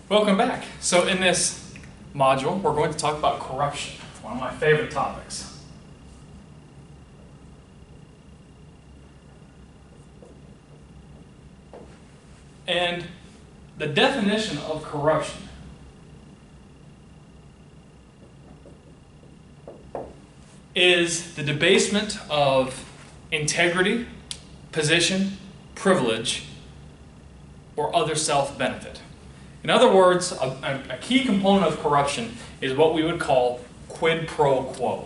Welcome back. So in this module, we're going to talk about corruption, one of my favorite topics. And the definition of corruption is the debasement of integrity, position, privilege, or other self-benefit. In other words, a key component of corruption is what we would call quid pro quo.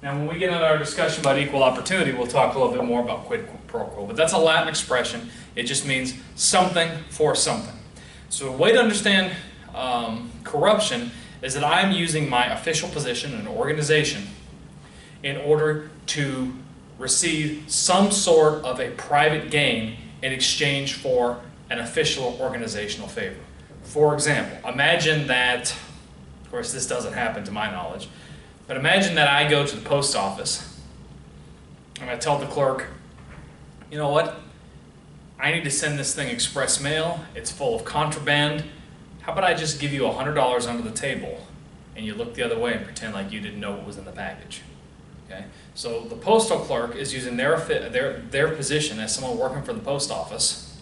Now, when we get into our discussion about equal opportunity, we'll talk a little bit more about quid pro quo, but that's a Latin expression. It just means something for something. So a way to understand corruption is that I'm using my official position in an organization in order to receive some sort of a private gain in exchange for an official organizational favor. For example, imagine that, of course this doesn't happen to my knowledge, but imagine that I go to the post office and I tell the clerk, you know what, I need to send this thing express mail, it's full of contraband, how about I just give you $100 under the table and you look the other way and pretend like you didn't know what was in the package. Okay? So the postal clerk is using their position as someone working for the post office,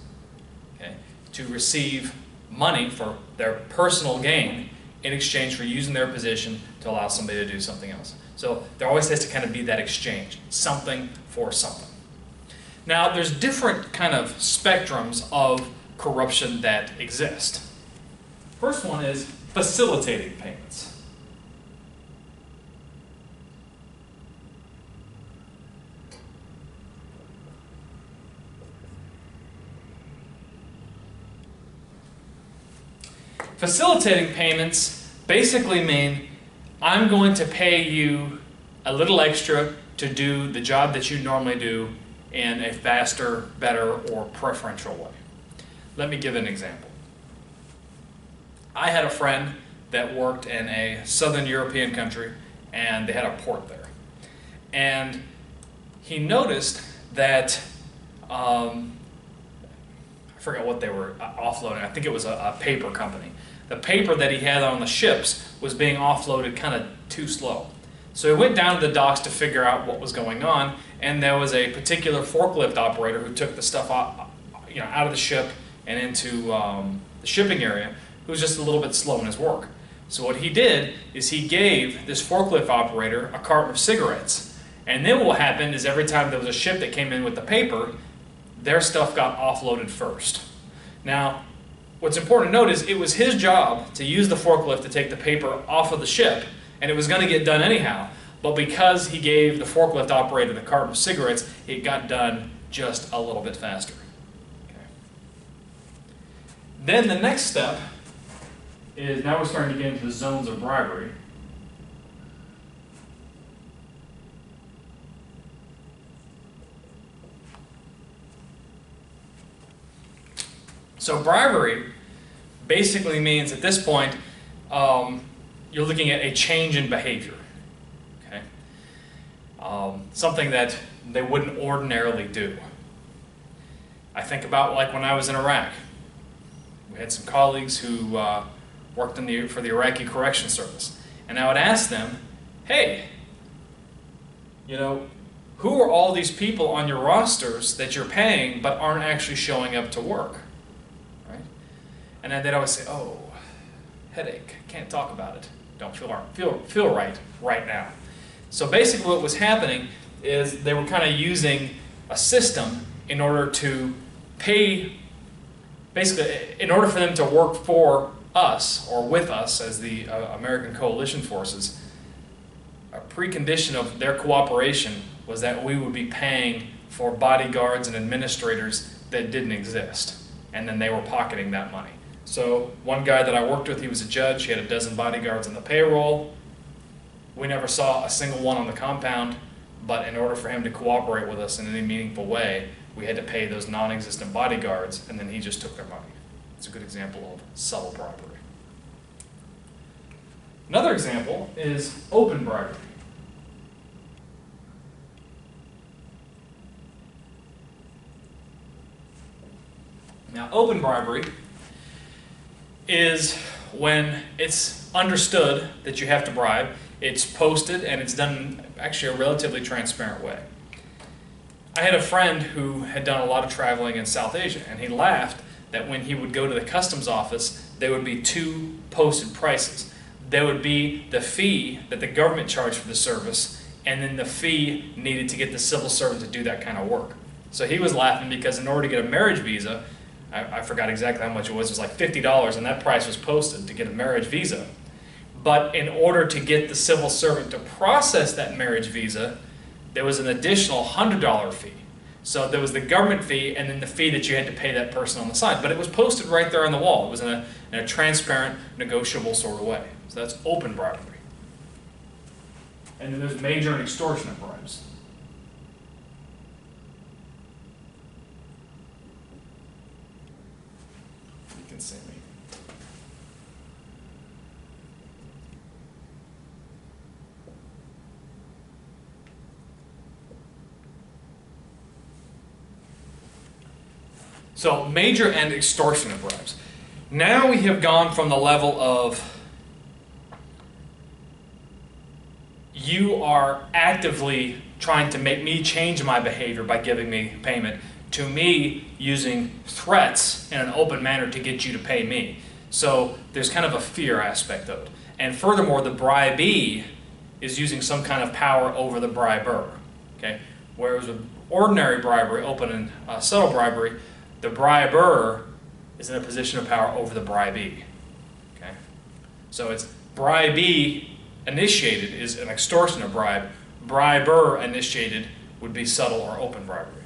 okay, to receive money for their personal gain in exchange for using their position to allow somebody to do something else. So there always has to kind of be that exchange, something for something. Now there's different kind of spectrums of corruption that exist. First one is facilitating payments. Facilitating payments basically mean I'm going to pay you a little extra to do the job that you normally do in a faster, better, or preferential way. Let me give an example. I had a friend that worked in a southern European country and they had a port there. And he noticed that I forgot what they were offloading. I think it was a paper company. The paper that he had on the ships was being offloaded kind of too slow. So he went down to the docks to figure out what was going on, and there was a particular forklift operator who took the stuff out of the ship and into the shipping area, who was just a little bit slow in his work. So what he did is he gave this forklift operator a carton of cigarettes. And then what happened is every time there was a ship that came in with the paper, their stuff got offloaded first. Now, what's important to note is it was his job to use the forklift to take the paper off of the ship, and it was going to get done anyhow. But because he gave the forklift operator the carton of cigarettes, it got done just a little bit faster. Okay. Then the next step is, now we're starting to get into the zones of bribery. So bribery basically means at this point you're looking at a change in behavior. Okay? Something that they wouldn't ordinarily do. I think about like when I was in Iraq. We had some colleagues who worked for the Iraqi Correction Service. And I would ask them, hey, who are all these people on your rosters that you're paying but aren't actually showing up to work? And then they'd always say, oh, headache, can't talk about it. Don't feel right now. So basically what was happening is they were kind of using a system in order to pay, basically in order for them to work for us or with us as the American coalition forces. A precondition of their cooperation was that we would be paying for bodyguards and administrators that didn't exist. And then they were pocketing that money. So one guy that I worked with, he was a judge, he had a dozen bodyguards on the payroll. We never saw a single one on the compound, but in order for him to cooperate with us in any meaningful way, we had to pay those non-existent bodyguards, and then he just took their money. It's a good example of subtle bribery. Another example is open bribery. Now, open bribery is when it's understood that you have to bribe, it's posted, and it's done in actually a relatively transparent way. I had a friend who had done a lot of traveling in South Asia, and he laughed that when he would go to the customs office, there would be two posted prices. There would be the fee that the government charged for the service, and then the fee needed to get the civil servant to do that kind of work. So he was laughing because in order to get a marriage visa, I forgot exactly how much it was like $50, and that price was posted to get a marriage visa. But in order to get the civil servant to process that marriage visa, there was an additional $100 fee. So there was the government fee and then the fee that you had to pay that person on the side. But it was posted right there on the wall. It was in a transparent, negotiable sort of way. So that's open bribery. And then there's major and extortionate bribes. You can see me. So major and extortionate bribes. Now we have gone from the level of you are actively trying to make me change my behavior by giving me payment to me using threats in an open manner to get you to pay me. So there's kind of a fear aspect of it. And furthermore, the bribee is using some kind of power over the briber. Okay? Whereas with ordinary bribery, open and subtle bribery, the briber is in a position of power over the bribee. Okay? So it's bribee initiated is an extortionate bribe. Briber initiated would be subtle or open bribery.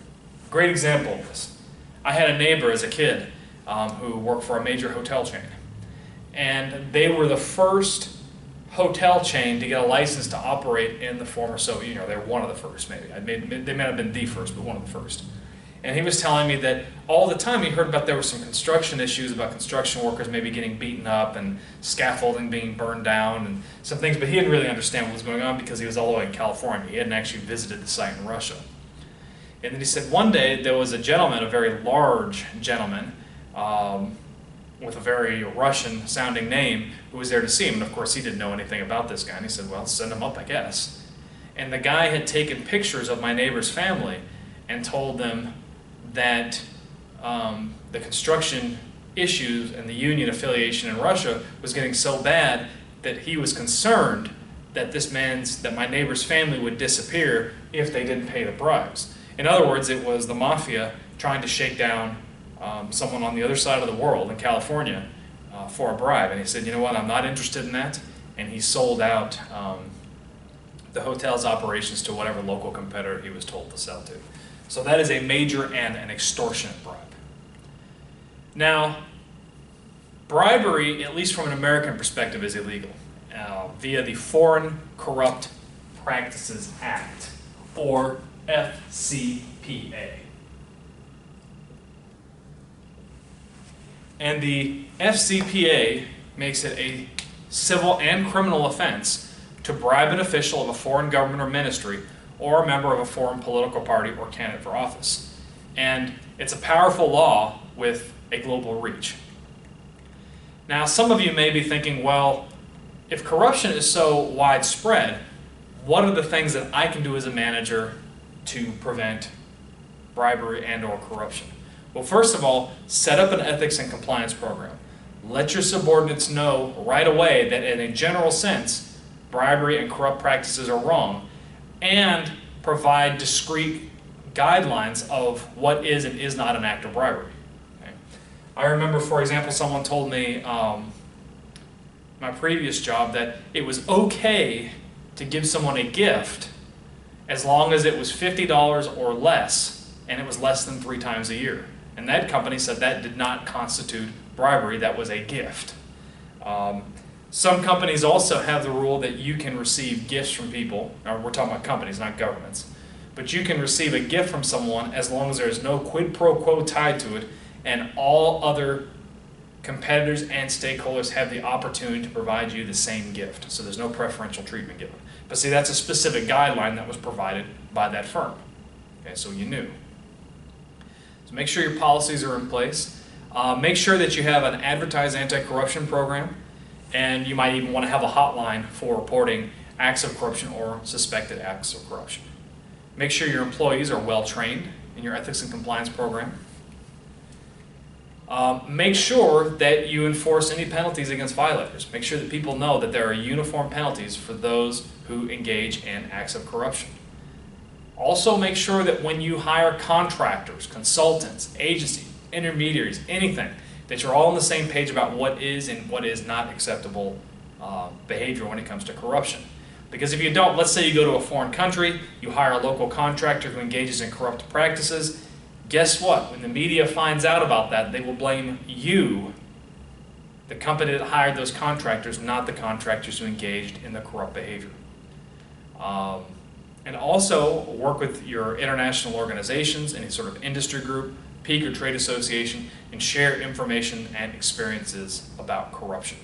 Great example of this. I had a neighbor as a kid who worked for a major hotel chain. And they were the first hotel chain to get a license to operate in the former Soviet Union. They were one of the first, maybe. They may have been the first, but one of the first. And he was telling me that all the time he heard about there were some construction issues about construction workers maybe getting beaten up and scaffolding being burned down and some things, but he didn't really understand what was going on because he was all the way in California. He hadn't actually visited the site in Russia. And then he said one day there was a gentleman, a very large gentleman, with a very Russian-sounding name, who was there to see him. And of course he didn't know anything about this guy, and he said, well, send him up, I guess. And the guy had taken pictures of my neighbor's family and told them that the construction issues and the union affiliation in Russia was getting so bad that he was concerned that that my neighbor's family would disappear if they didn't pay the bribes. In other words, it was the mafia trying to shake down someone on the other side of the world in California for a bribe. And he said, you know what, I'm not interested in that. And he sold out the hotel's operations to whatever local competitor he was told to sell to. So that is a major and an extortionate bribe. Now, bribery, at least from an American perspective, is illegal via the Foreign Corrupt Practices Act, or FCPA. And the FCPA makes it a civil and criminal offense to bribe an official of a foreign government or ministry or a member of a foreign political party or candidate for office. And it's a powerful law with a global reach. Now, some of you may be thinking, well, if corruption is so widespread, what are the things that I can do as a manager to prevent bribery and or corruption? Well, first of all, set up an ethics and compliance program. Let your subordinates know right away that in a general sense, bribery and corrupt practices are wrong, and provide discrete guidelines of what is and is not an act of bribery. Okay? I remember, for example, someone told me my previous job that it was okay to give someone a gift as long as it was $50 or less, and it was less than 3 times a year. And that company said that did not constitute bribery, that was a gift. Some companies also have the rule that you can receive gifts from people. Now, we're talking about companies, not governments. But you can receive a gift from someone as long as there's no quid pro quo tied to it, and all other competitors and stakeholders have the opportunity to provide you the same gift. So there's no preferential treatment given. But see, that's a specific guideline that was provided by that firm. Okay, so you knew. So make sure your policies are in place. Make sure that you have an advertised anti-corruption program, and you might even want to have a hotline for reporting acts of corruption or suspected acts of corruption. Make sure your employees are well trained in your ethics and compliance program. Make sure that you enforce any penalties against violators. Make sure that people know that there are uniform penalties for those who engage in acts of corruption. Also make sure that when you hire contractors, consultants, agencies, intermediaries, anything, that you're all on the same page about what is and what is not acceptable behavior when it comes to corruption. Because if you don't, let's say you go to a foreign country, you hire a local contractor who engages in corrupt practices, guess what? When the media finds out about that, they will blame you, the company that hired those contractors, not the contractors who engaged in the corrupt behavior. And also work with your international organizations, any sort of industry group, peak or trade association, and share information and experiences about corruption.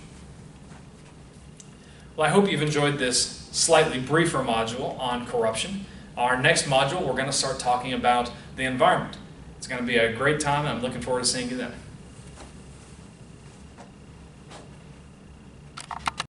Well, I hope you've enjoyed this slightly briefer module on corruption. Our next module, we're going to start talking about the environment. It's going to be a great time, and I'm looking forward to seeing you then.